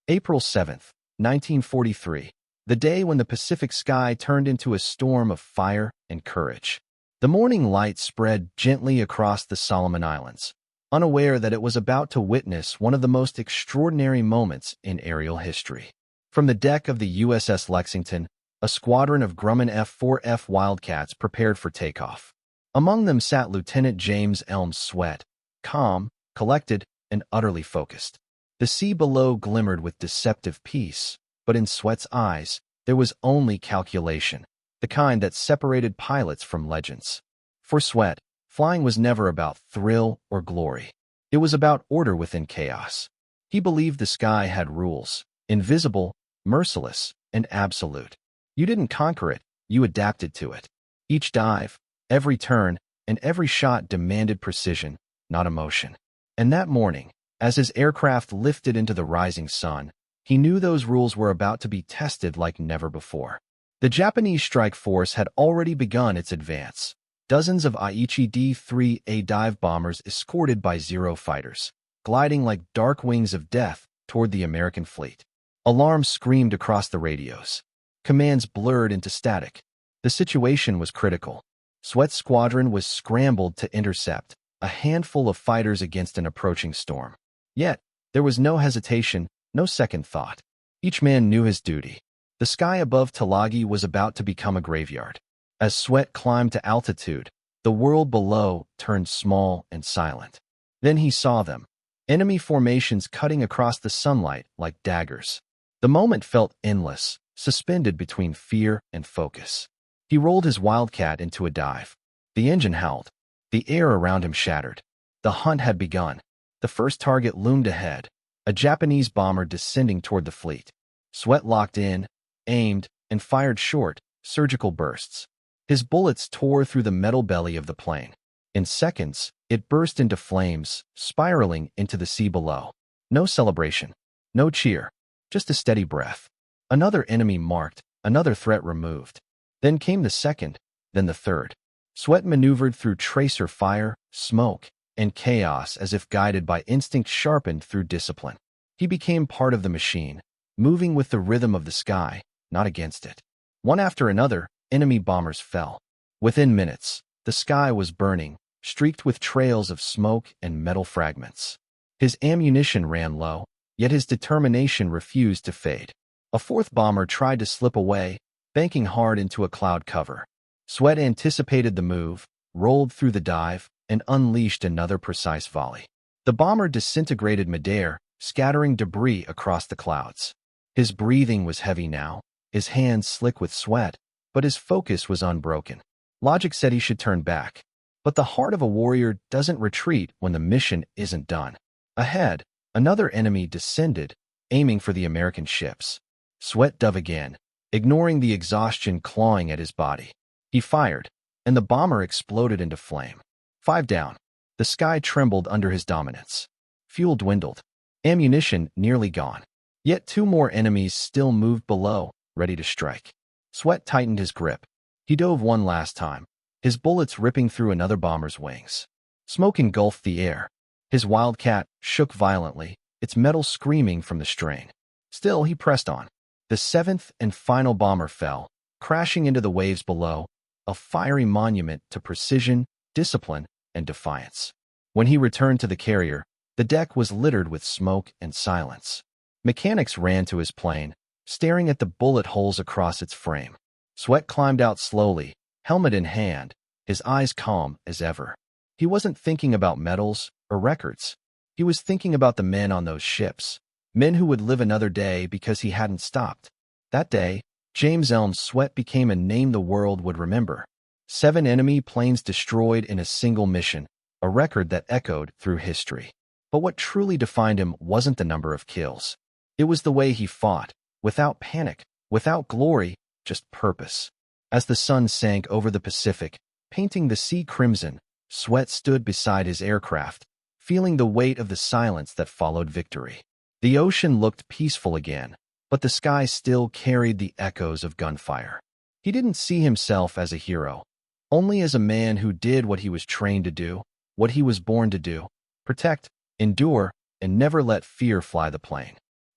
April 7th, 1943, the day when the Pacific sky turned into a storm of fire and courage. The morning light spread gently across the Solomon Islands, unaware that it was about to witness one of the most extraordinary moments in aerial history. From the deck of the USS Lexington, a squadron of Grumman F-4F Wildcats prepared for takeoff. Among them sat Lieutenant James Elms Sweat, calm, collected, and utterly focused. The sea below glimmered with deceptive peace, but in Sweat's eyes, there was only calculation, the kind that separated pilots from legends. For Sweat, flying was never about thrill or glory. It was about order within chaos. He believed the sky had rules, invisible, merciless, and absolute. You didn't conquer it, you adapted to it. Each dive, every turn, and every shot demanded precision, not emotion. And that morning, as his aircraft lifted into the rising sun, he knew those rules were about to be tested like never before. The Japanese strike force had already begun its advance. Dozens of Aichi D-3A dive bombers escorted by Zero fighters, gliding like dark wings of death toward the American fleet. Alarms screamed across the radios. Commands blurred into static. The situation was critical. Sweat's squadron was scrambled to intercept a handful of fighters against an approaching storm. Yet, there was no hesitation, no second thought. Each man knew his duty. The sky above Tulagi was about to become a graveyard. As Sweat climbed to altitude, the world below turned small and silent. Then he saw them, enemy formations cutting across the sunlight like daggers. The moment felt endless, suspended between fear and focus. He rolled his Wildcat into a dive. The engine howled. The air around him shattered. The hunt had begun. The first target loomed ahead, a Japanese bomber descending toward the fleet. Sweat locked in, aimed, and fired short, surgical bursts. His bullets tore through the metal belly of the plane. In seconds, it burst into flames, spiraling into the sea below. No celebration, no cheer, just a steady breath. Another enemy marked, another threat removed. Then came the second, then the third. Sweat maneuvered through tracer fire, smoke, and chaos as if guided by instinct sharpened through discipline. He became part of the machine, moving with the rhythm of the sky, not against it. One after another, enemy bombers fell. Within minutes, the sky was burning, streaked with trails of smoke and metal fragments. His ammunition ran low, yet his determination refused to fade. A fourth bomber tried to slip away, banking hard into a cloud cover. Sweat anticipated the move, rolled through the dive, and unleashed another precise volley. The bomber disintegrated midair, scattering debris across the clouds. His breathing was heavy now, his hands slick with sweat, but his focus was unbroken. Logic said he should turn back. But the heart of a warrior doesn't retreat when the mission isn't done. Ahead, another enemy descended, aiming for the American ships. Sweat dove again, ignoring the exhaustion clawing at his body. He fired, and the bomber exploded into flame. 5 down. The sky trembled under his dominance. Fuel dwindled. Ammunition nearly gone. Yet 2 more enemies still moved below, ready to strike. Sweat tightened his grip. He dove one last time, his bullets ripping through another bomber's wings. Smoke engulfed the air. His Wildcat shook violently, its metal screaming from the strain. Still, he pressed on. The 7th and final bomber fell, crashing into the waves below, a fiery monument to precision, discipline, and defiance. When he returned to the carrier, the deck was littered with smoke and silence. Mechanics ran to his plane, staring at the bullet holes across its frame. Sweat climbed out slowly, helmet in hand, his eyes calm as ever. He wasn't thinking about medals or records. He was thinking about the men on those ships, men who would live another day because he hadn't stopped. That day, James Elms Sweat became a name the world would remember. 7 enemy planes destroyed in a single mission, a record that echoed through history. But what truly defined him wasn't the number of kills. It was the way he fought, without panic, without glory, just purpose. As the sun sank over the Pacific, painting the sea crimson, Sweat stood beside his aircraft, feeling the weight of the silence that followed victory. The ocean looked peaceful again, but the sky still carried the echoes of gunfire. He didn't see himself as a hero, only as a man who did what he was trained to do, what he was born to do: protect, endure, and never let fear fly the plane.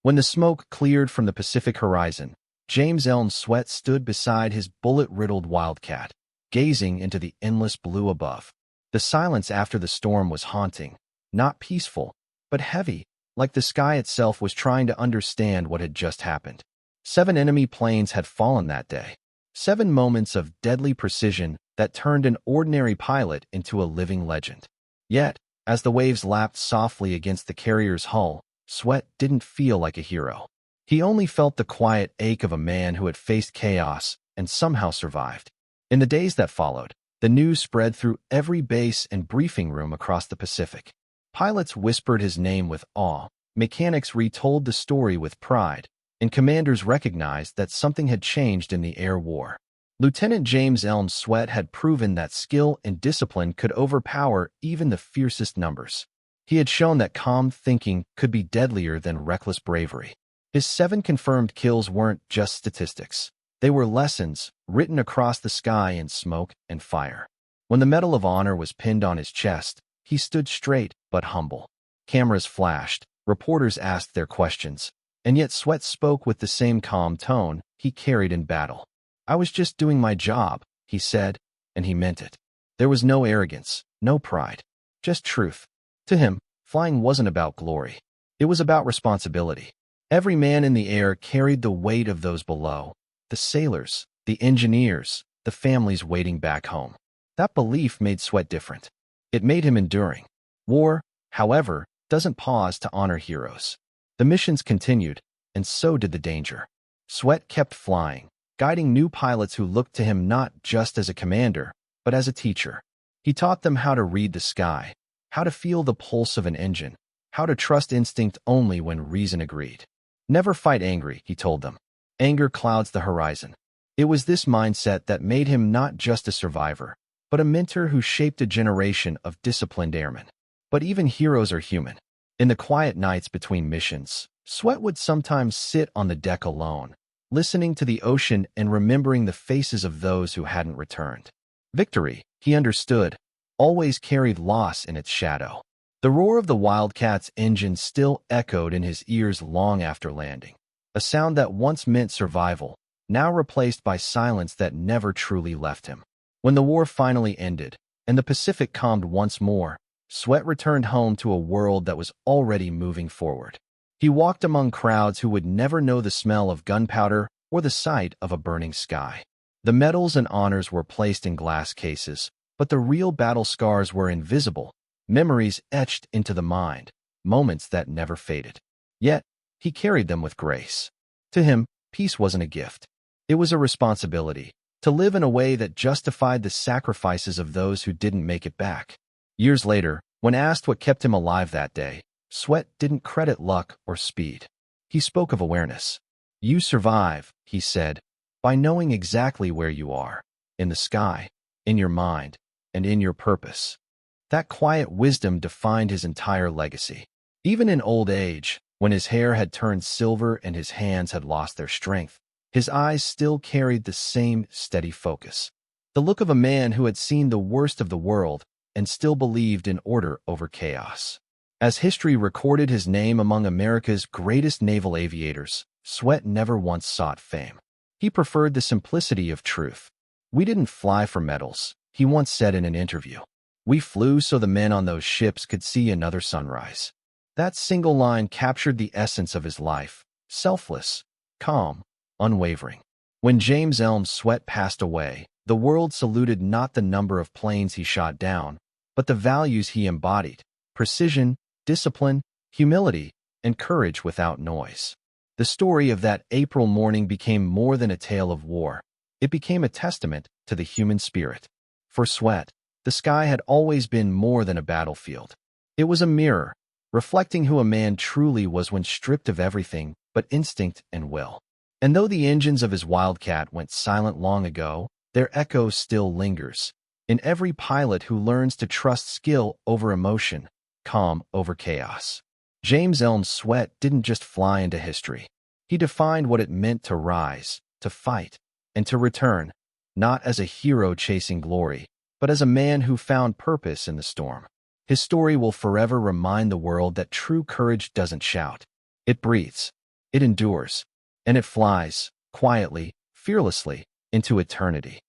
When the smoke cleared from the Pacific horizon, James Elm Sweat stood beside his bullet-riddled Wildcat, gazing into the endless blue above. The silence after the storm was haunting, not peaceful, but heavy, like the sky itself was trying to understand what had just happened. 7 enemy planes had fallen that day. 7 moments of deadly precision that turned an ordinary pilot into a living legend. Yet, as the waves lapped softly against the carrier's hull, Sweat didn't feel like a hero. He only felt the quiet ache of a man who had faced chaos and somehow survived. In the days that followed, the news spread through every base and briefing room across the Pacific. Pilots whispered his name with awe, mechanics retold the story with pride, and commanders recognized that something had changed in the air war. Lieutenant James Elm Sweat had proven that skill and discipline could overpower even the fiercest numbers. He had shown that calm thinking could be deadlier than reckless bravery. His 7 confirmed kills weren't just statistics. They were lessons written across the sky in smoke and fire. When the Medal of Honor was pinned on his chest, he stood straight but humble. Cameras flashed, reporters asked their questions, and yet Sweat spoke with the same calm tone he carried in battle. "I was just doing my job," he said, and he meant it. There was no arrogance, no pride, just truth. To him, flying wasn't about glory. It was about responsibility. Every man in the air carried the weight of those below, the sailors, the engineers, the families waiting back home. That belief made Sweat different. It made him enduring. War, however, doesn't pause to honor heroes. The missions continued, and so did the danger. Sweat kept flying, guiding new pilots who looked to him not just as a commander, but as a teacher. He taught them how to read the sky, how to feel the pulse of an engine, how to trust instinct only when reason agreed. Never fight angry, he told them. Anger clouds the horizon. It was this mindset that made him not just a survivor, but a mentor who shaped a generation of disciplined airmen. But even heroes are human. In the quiet nights between missions, Sweat would sometimes sit on the deck alone, listening to the ocean and remembering the faces of those who hadn't returned. Victory, he understood, always carried loss in its shadow. The roar of the Wildcat's engine still echoed in his ears long after landing, a sound that once meant survival, now replaced by silence that never truly left him. When the war finally ended, and the Pacific calmed once more, Sweat returned home to a world that was already moving forward. He walked among crowds who would never know the smell of gunpowder or the sight of a burning sky. The medals and honors were placed in glass cases, but the real battle scars were invisible, memories etched into the mind, moments that never faded. Yet, he carried them with grace. To him, peace wasn't a gift. It was a responsibility, to live in a way that justified the sacrifices of those who didn't make it back. Years later, when asked what kept him alive that day, Sweat didn't credit luck or speed. He spoke of awareness. "You survive," he said, "by knowing exactly where you are, in the sky, in your mind, and in your purpose." That quiet wisdom defined his entire legacy. Even in old age, when his hair had turned silver and his hands had lost their strength, his eyes still carried the same steady focus. The look of a man who had seen the worst of the world and still believed in order over chaos. As history recorded his name among America's greatest naval aviators, Sweat never once sought fame. He preferred the simplicity of truth. "We didn't fly for medals," he once said in an interview. "We flew so the men on those ships could see another sunrise." That single line captured the essence of his life: selfless, calm, unwavering. When James Elm Sweat passed away, the world saluted not the number of planes he shot down, but the values he embodied: precision, discipline, humility, and courage without noise. The story of that April morning became more than a tale of war. It became a testament to the human spirit. For Sweat, the sky had always been more than a battlefield. It was a mirror, reflecting who a man truly was when stripped of everything but instinct and will. And though the engines of his Wildcat went silent long ago, their echo still lingers in every pilot who learns to trust skill over emotion, calm over chaos. James Elm Sweat didn't just fly into history. He defined what it meant to rise, to fight, and to return, not as a hero chasing glory, but as a man who found purpose in the storm. His story will forever remind the world that true courage doesn't shout. It breathes. It endures, and it flies, quietly, fearlessly, into eternity.